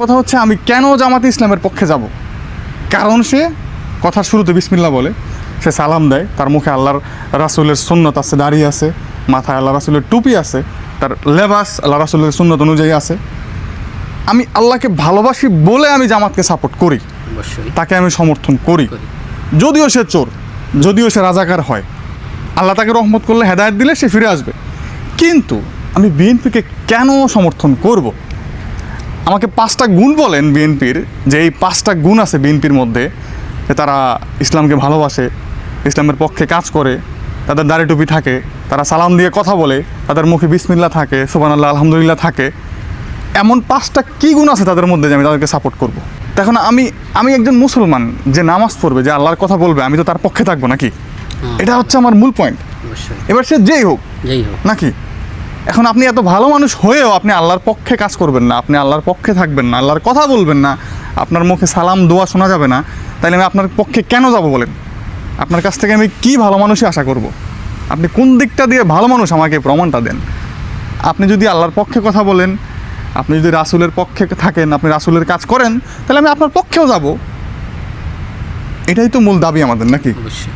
কথা হচ্ছে আমি কেন জামাতে ইসলামের পক্ষে যাব, কারণ সে কথার শুরুতে বিসমিল্লাহ বলে, সে সালাম দেয়, তার মুখে আল্লাহর রাসূলের সুন্নত আছে, দাড়ি আছে, মাথায় আল্লাহ রাসূলের টুপি আছে, তার লেবাস আল্লাহ রাসূলের সুন্নত অনুযায়ী আছে। আমি আল্লাহকে ভালোবাসি বলে আমি জামাতকে সাপোর্ট করি, তাকে আমি সমর্থন করি। যদিও সে চোর, যদিও সে রাজাকার হয়, আল্লাহ তাকে রহমত করলে, হেদায়েত দিলে সে ফিরে আসবে। কিন্তু আমি বিএনপিকে কেন সমর্থন করব? আমাকে 5টা গুণ বলেন বিএনপির, যে এই 5টা গুণ আছে বিএনপির মধ্যে, যে তারা ইসলামকে ভালোবাসে, ইসলামের পক্ষে কাজ করে, তাদের দাড়ি টুপি থাকে, তারা সালাম দিয়ে কথা বলে, তাদের মুখে বিসমিল্লাহ থাকে, সুবহানাল্লাহ আলহামদুলিল্লাহ থাকে। এমন 5টা কী গুণ আছে তাদের মধ্যে যে আমি তাদেরকে সাপোর্ট করব? তখন আমি একজন মুসলমান যে নামাজ পড়বে, যে আল্লাহর কথা বলবে, আমি তো তার পক্ষে থাকবো নাকি? এটা হচ্ছে আমার মূল পয়েন্ট। এবার সে যেই হোক নাকি, এখন আপনি এত ভালো মানুষ হয়েও আপনি আল্লাহর পক্ষে কাজ করবেন না, আপনি আল্লাহর পক্ষে থাকবেন না, আল্লাহর কথা বলবেন না, আপনার মুখে সালাম দোয়া শোনা যাবে না, তাইলে আমি আপনার পক্ষে কেন যাব বলেন? আপনার কাছ থেকে আমি কি ভালো মানুষই আশা করব? আপনি কোন দিকটা দিয়ে ভালো মানুষ আমাকে প্রমাণটা দেন। আপনি যদি আল্লাহর পক্ষে কথা বলেন, আপনি যদি রাসূলের পক্ষে থাকেন, আপনি রাসূলের কাজ করেন, তাহলে আমি আপনার পক্ষেও যাব। এটাই তো মূল দাবি আমাদের নাকি? অবশ্যই।